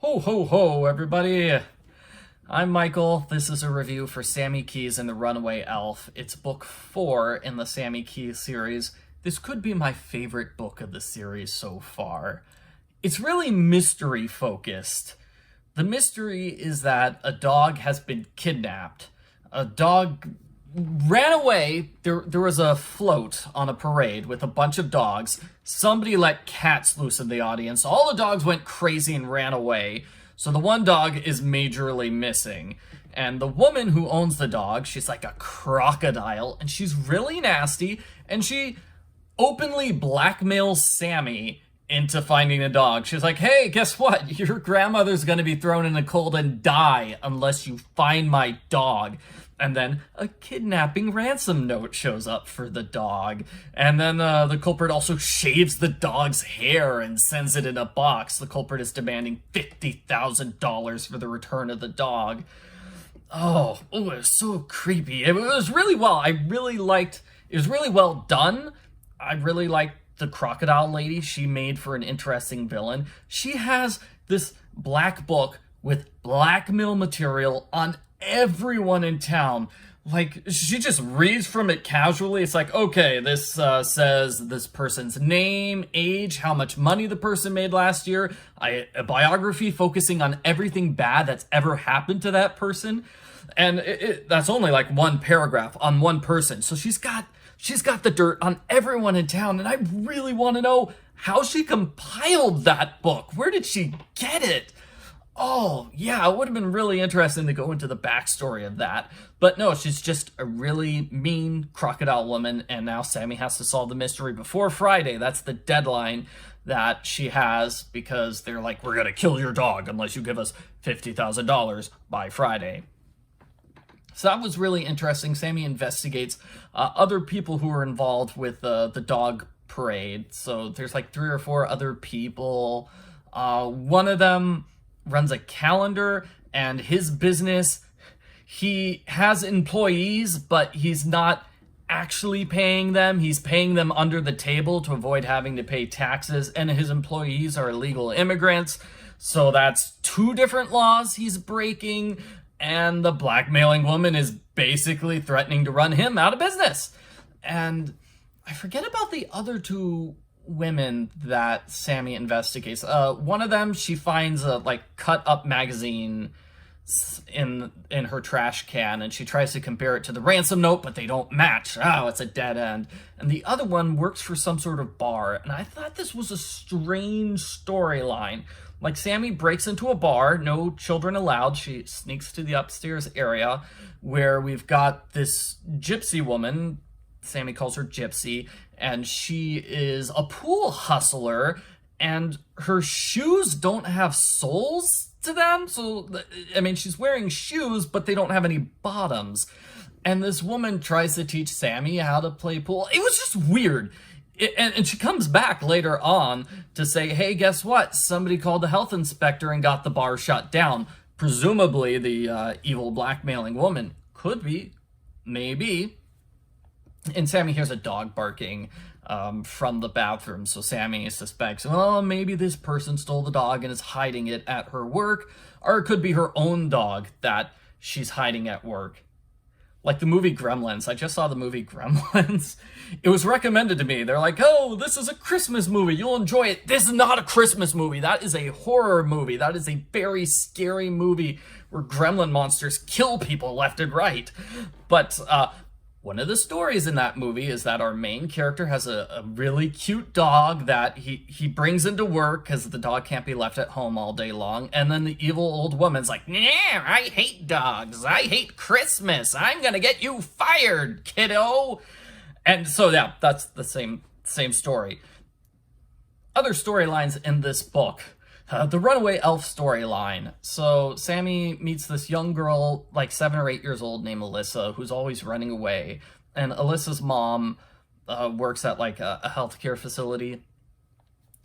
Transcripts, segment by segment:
Ho ho ho, everybody! I'm Michael. This is a review for Sammy Keyes and the Runaway Elf. It's book 4 in the Sammy Keyes series. This could be my favorite book of the series so far. It's really mystery focused. The mystery is that a dog has been kidnapped. A dog ran away. There was a float on a parade with a bunch of dogs. Somebody let cats loose in the audience. All the dogs went crazy and ran away. So the one dog is majorly missing. And the woman who owns the dog, she's like a crocodile, and she's really nasty, and she openly blackmails Sammy into finding a dog. She's like, hey, guess what? Your grandmother's gonna be thrown in the cold and die unless you find my dog. And then a kidnapping ransom note shows up for the dog. And then the culprit also shaves the dog's hair and sends it in a box. The culprit is demanding $50,000 for the return of the dog. Oh, it was so creepy. It was really well. It was really well done. I really liked the crocodile lady. She made for an interesting villain. She has this black book with blackmail material on everyone in town. Like, she just reads from it casually. It's like, okay, this says this person's name, age, how much money the person made last year, a biography focusing on everything bad that's ever happened to that person. And that's only like one paragraph on one person. So she's got the dirt on everyone in town, and I really want to know how she compiled that book. Where did she get it? Oh, yeah, it would have been really interesting to go into the backstory of that. But no, she's just a really mean crocodile woman, and now Sammy has to solve the mystery before Friday. That's the deadline that she has, because they're like, we're gonna kill your dog unless you give us $50,000 by Friday. So that was really interesting. Sammy investigates other people who are involved with the dog parade. So there's like 3 or 4 other people. One of them runs a calendar, and his business, he has employees, but he's not actually paying them. He's paying them under the table to avoid having to pay taxes, and his employees are illegal immigrants. So that's 2 different laws he's breaking, and the blackmailing woman is basically threatening to run him out of business. And I forget about the other 2 women that Sammy investigates. One of them, she finds a cut up magazine in her trash can, and she tries to compare it to the ransom note, but they don't match. Oh, it's a dead end. And the other one works for some sort of bar, and I thought this was a strange storyline. Like, Sammy breaks into a bar, no children allowed. She sneaks to the upstairs area where we've got this gypsy woman. Sammy calls her Gypsy, and she is a pool hustler, and her shoes don't have soles to them. So, I mean, she's wearing shoes, but they don't have any bottoms. And this woman tries to teach Sammy how to play pool. It was just weird. And she comes back later on to say, hey, guess what? Somebody called the health inspector and got the bar shut down. Presumably the evil blackmailing woman. Could be. Maybe. And Sammy hears a dog barking from the bathroom, so Sammy suspects, well, maybe this person stole the dog and is hiding it at her work, or it could be her own dog that she's hiding at work. Like the movie Gremlins. I just saw the movie Gremlins. It was recommended to me. They're like, oh, this is a Christmas movie. You'll enjoy it. This is not a Christmas movie. That is a horror movie. That is a very scary movie where gremlin monsters kill people left and right. But, one of the stories in that movie is that our main character has a really cute dog that he brings into work because the dog can't be left at home all day long. And then the evil old woman's like, nah, I hate dogs. I hate Christmas. I'm going to get you fired, kiddo. And so, yeah, that's the same story. Other storylines in this book. The Runaway Elf storyline. So Sammy meets this young girl, like 7 or 8 years old, named Alyssa, who's always running away. And Alyssa's mom works at like a healthcare facility.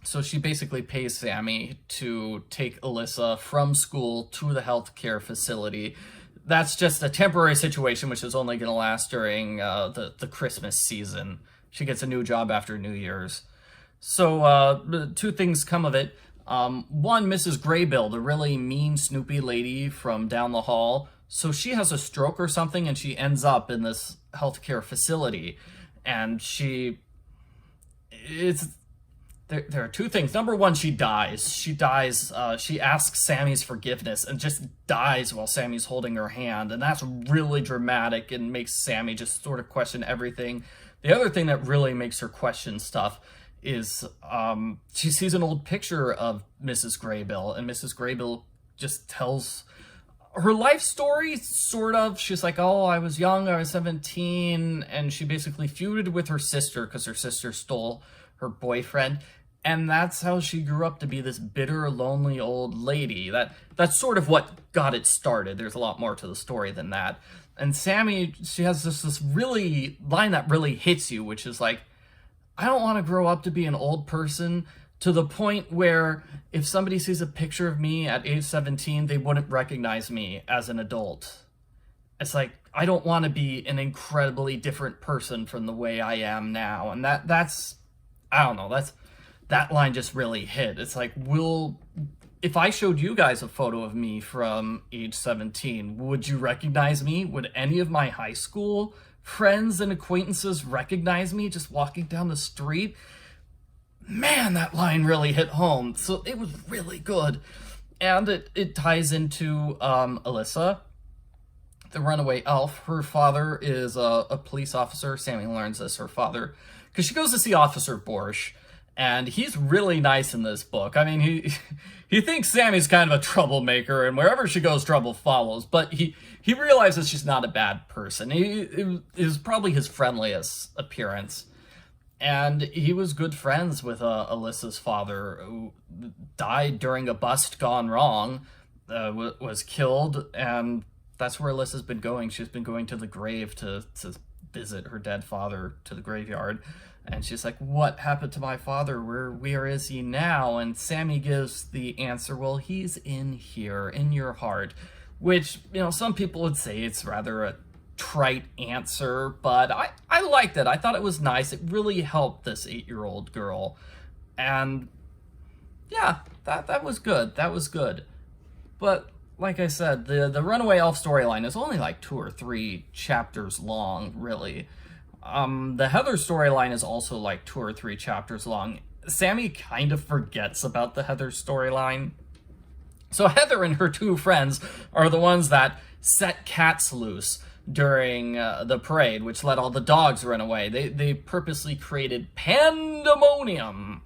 So she basically pays Sammy to take Alyssa from school to the healthcare facility. That's just a temporary situation, which is only going to last during the Christmas season. She gets a new job after New Year's. So 2 things come of it. One, Mrs. Graybill, the really mean Snoopy lady from down the hall. So she has a stroke or something, and she ends up in this healthcare facility. And there are two things. Number one, she dies. She asks Sammy's forgiveness and just dies while Sammy's holding her hand. And that's really dramatic and makes Sammy just sort of question everything. The other thing that really makes her question stuff is she sees an old picture of Mrs. Graybill, and Mrs. Graybill just tells her life story, sort of. She's like, oh, I was young, I was 17, and she basically feuded with her sister because her sister stole her boyfriend. And that's how she grew up to be this bitter, lonely old lady. That's sort of what got it started. There's a lot more to the story than that. And Sammy, she has this really line that really hits you, which is like, I don't want to grow up to be an old person to the point where if somebody sees a picture of me at age 17, they wouldn't recognize me as an adult. It's like, I don't want to be an incredibly different person from the way I am now. And that's, I don't know, that line just really hit. It's like, if I showed you guys a photo of me from age 17, would you recognize me? Would any of my high school friends and acquaintances recognize me just walking down the street? Man, that line really hit home. So it was really good. And it ties into Alyssa, the runaway elf. Her father is a police officer. Sammy learns this, her father, because she goes to see Officer Borsch. And he's really nice in this book. I mean, he thinks Sammy's kind of a troublemaker, and wherever she goes, trouble follows. But he realizes she's not a bad person. It is probably his friendliest appearance. And he was good friends with Alyssa's father, who died during a bust gone wrong, was killed, and that's where Alyssa's been going. She's been going to the grave to visit her dead father, to the graveyard. And she's like, what happened to my father? Where is he now? And Sammy gives the answer, well, he's in here, in your heart. Which, some people would say it's rather a trite answer, but I liked it. I thought it was nice. It really helped this 8-year-old girl. And yeah, that was good. That was good. But like I said, the Runaway Elf storyline is only like 2 or 3 chapters long, really. The Heather storyline is also like 2 or 3 chapters long. Sammy kind of forgets about the Heather storyline. So Heather and her 2 friends are the ones that set cats loose during the parade, which let all the dogs run away. They purposely created pandemonium.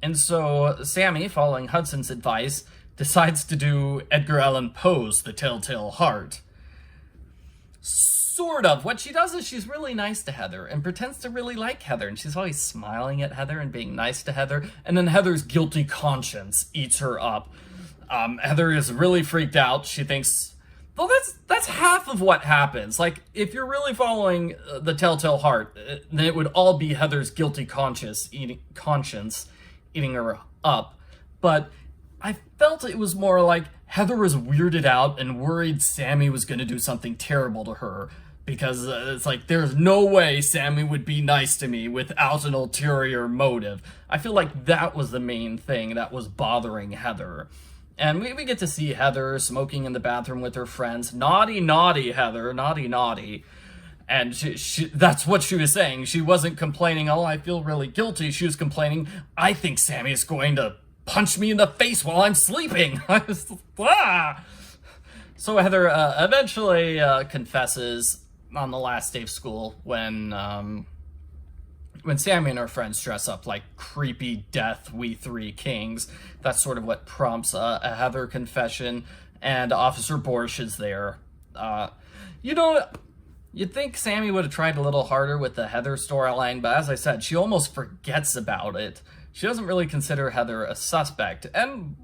And so Sammy, following Hudson's advice, decides to do Edgar Allan Poe's The Telltale Heart. Sort of. What she does is she's really nice to Heather and pretends to really like Heather, and she's always smiling at Heather and being nice to Heather, and then Heather's guilty conscience eats her up. Heather is really freaked out. She thinks, well, that's half of what happens. Like, if you're really following The Telltale Heart, then it would all be Heather's guilty conscience eating her up. But I felt it was more like Heather was weirded out and worried Sammy was going to do something terrible to her, because it's like, there's no way Sammy would be nice to me without an ulterior motive. I feel like that was the main thing that was bothering Heather. And we get to see Heather smoking in the bathroom with her friends. Naughty, naughty, Heather. Naughty, naughty. And she that's what she was saying. She wasn't complaining, oh, I feel really guilty. She was complaining, I think Sammy's going to punch me in the face while I'm sleeping. So Heather eventually confesses on the last day of school when Sammy and her friends dress up like creepy death we 3 kings. That's sort of what prompts a Heather confession, and Officer Borsch is there. You'd think Sammy would have tried a little harder with the Heather storyline, but as I said, she almost forgets about it. She doesn't really consider Heather a suspect, and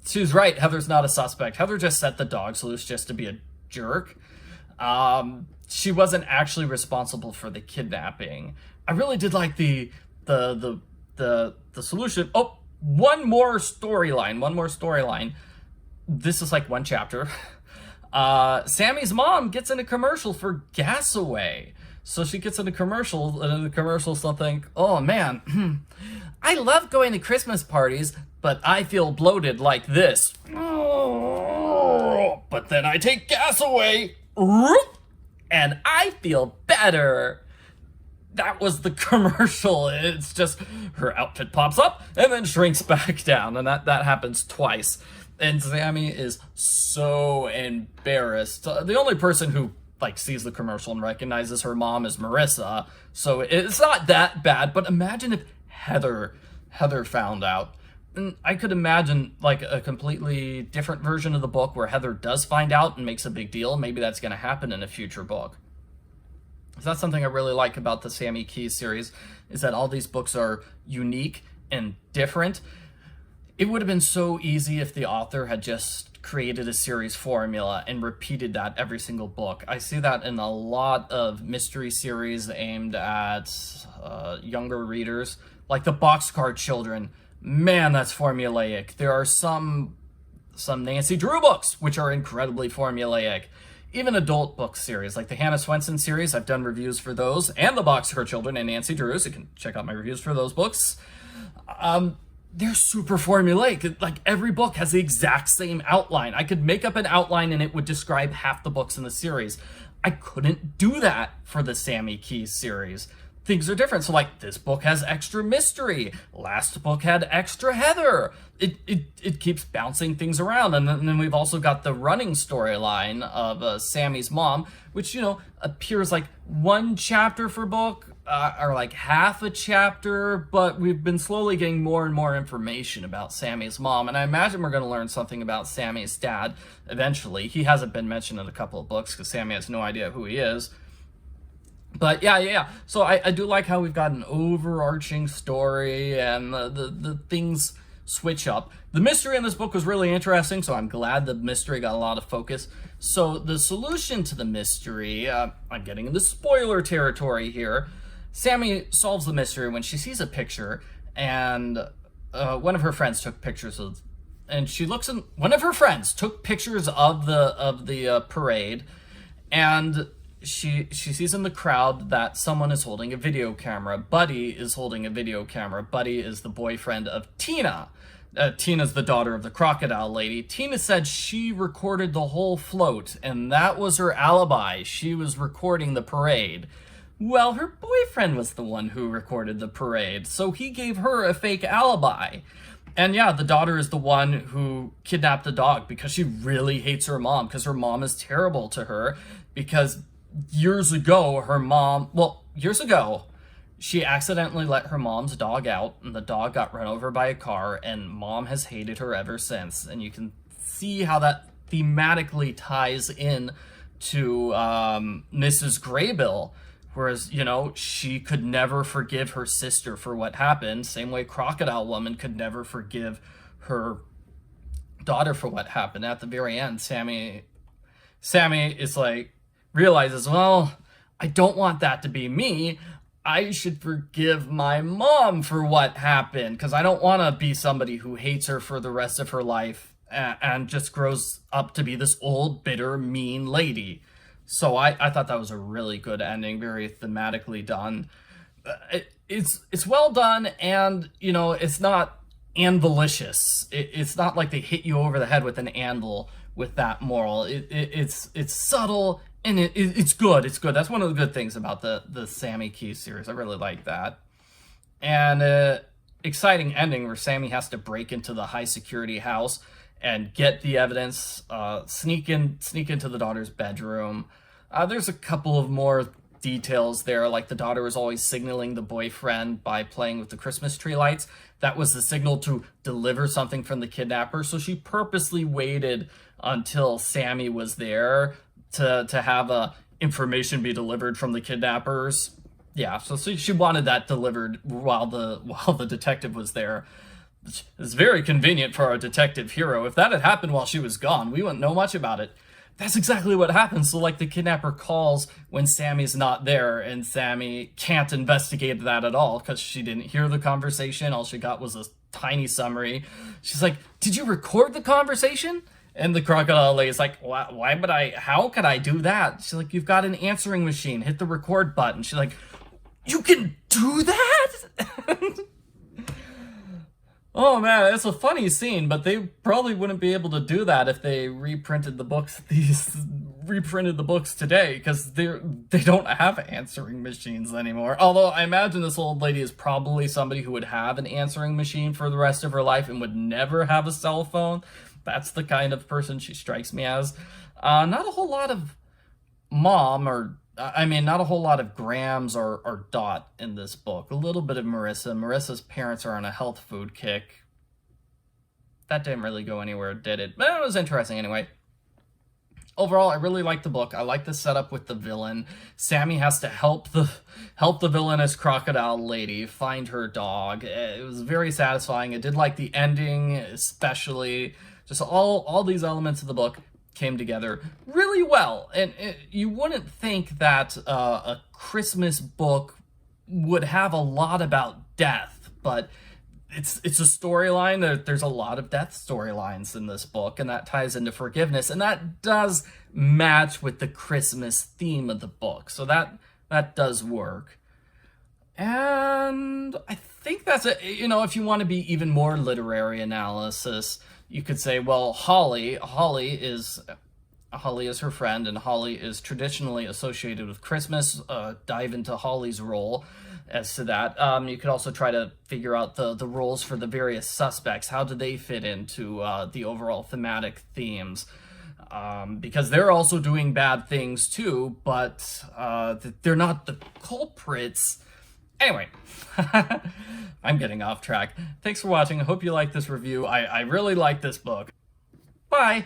she's right, Heather's not a suspect. Heather just set the dogs loose just to be a jerk. She wasn't actually responsible for the kidnapping. I really did like the solution. Oh, one more storyline. This is like 1 chapter. Sammy's mom gets in a commercial for Gasaway. So she gets in a commercial, and in the commercial something, oh man, I love going to Christmas parties, but I feel bloated like this. But then I take gas away, and I feel better. That was the commercial. It's just her outfit pops up and then shrinks back down, and that happens twice. And Sammy is so embarrassed. The only person who sees the commercial and recognizes her mom is Marissa, so it's not that bad. But imagine if Heather found out. And I could imagine a completely different version of the book where Heather does find out and makes a big deal. Maybe that's going to happen in a future book. So that's something I really like about the Sammy Keyes series, is that all these books are unique and different. It would have been so easy if the author had just created a series formula and repeated that every single book. I see that in a lot of mystery series aimed at younger readers, like the Boxcar Children. Man, that's formulaic. There are some Nancy Drew books which are incredibly formulaic. Even adult book series, like the Hannah Swenson series, I've done reviews for those, and the Boxcar Children and Nancy Drew, so you can check out my reviews for those books. They're super formulaic. Every book has the exact same outline. I could make up an outline and it would describe half the books in the series. I couldn't do that for the Sammy Keyes series. Things are different. So this book has extra mystery. Last book had extra Heather. It keeps bouncing things around. And then we've also got the running storyline of Sammy's mom, which, appears one chapter per book, or half a chapter, but we've been slowly getting more and more information about Sammy's mom, and I imagine we're going to learn something about Sammy's dad eventually. He hasn't been mentioned in a couple of books because Sammy has no idea who he is. But yeah. So I do like how we've got an overarching story and the things switch up. The mystery in this book was really interesting, so I'm glad the mystery got a lot of focus. So the solution to the mystery, I'm getting into spoiler territory here. Sammy solves the mystery when she sees a picture, and one of her friends took pictures of, and she looks in. One of her friends took pictures of the parade, and she sees in the crowd that someone is holding a video camera. Buddy is holding a video camera. Buddy is the boyfriend of Tina. Tina's the daughter of the crocodile lady. Tina said she recorded the whole float, and that was her alibi. She was recording the parade. Well, her boyfriend was the one who recorded the parade, so he gave her a fake alibi. And yeah, the daughter is the one who kidnapped the dog because she really hates her mom, because her mom is terrible to her, because years ago, she accidentally let her mom's dog out, and the dog got run over by a car, and mom has hated her ever since. And you can see how that thematically ties in to Mrs. Graybill, whereas, she could never forgive her sister for what happened, same way Crocodile Woman could never forgive her daughter for what happened. At the very end, Sammy is realizes, well, I don't want that to be me. I should forgive my mom for what happened, because I don't want to be somebody who hates her for the rest of her life and just grows up to be this old, bitter, mean lady. So I thought that was a really good ending, very thematically done. It's well done, and, it's not anvilicious. It's not like they hit you over the head with an anvil with that moral. It's subtle, and it's good. It's good. That's one of the good things about the Sammy Keyes series. I really like that. And exciting ending where Sammy has to break into the high security house and get the evidence, sneak into the daughter's bedroom. There's a couple of more details there, like the daughter was always signaling the boyfriend by playing with the Christmas tree lights. That was the signal to deliver something from the kidnapper, so she purposely waited until Sammy was there to have information be delivered from the kidnappers. Yeah, so she wanted that delivered while the detective was there. It's very convenient for our detective hero. If that had happened while she was gone, we wouldn't know much about it. That's exactly what happens. So, the kidnapper calls when Sammy's not there, and Sammy can't investigate that at all because she didn't hear the conversation. All she got was a tiny summary. She's like, "Did you record the conversation?" And the crocodile lady's like, "Why would I? How could I do that?" She's like, "You've got an answering machine. Hit the record button." She's like, "You can do that?" Oh man, it's a funny scene, but they probably wouldn't be able to do that if they reprinted the books today, because they don't have answering machines anymore. Although I imagine this old lady is probably somebody who would have an answering machine for the rest of her life and would never have a cell phone. That's the kind of person she strikes me as. Not a whole lot of not a whole lot of Grams or Dot in this book. A little bit of Marissa. Marissa's parents are on a health food kick. That didn't really go anywhere, did it? But it was interesting anyway. Overall, I really like the book. I like the setup with the villain. Sammy has to help the villainous crocodile lady find her dog. It was very satisfying. I did like the ending, especially. Just all these elements of the book came together really well. And you wouldn't think that a Christmas book would have a lot about death, but it's a storyline. There's a lot of death storylines in this book, and that ties into forgiveness, and that does match with the Christmas theme of the book. So that does work. And I think that's it. You know, if you want to be even more literary analysis, you could say, well, Holly is her friend, and Holly is traditionally associated with Christmas. Dive into Holly's role as to that. You could also try to figure out the roles for the various suspects. How do they fit into the overall thematic themes? Because they're also doing bad things too, but they're not the culprits. Anyway, I'm getting off track. Thanks for watching. I hope you liked this review. I really like this book. Bye!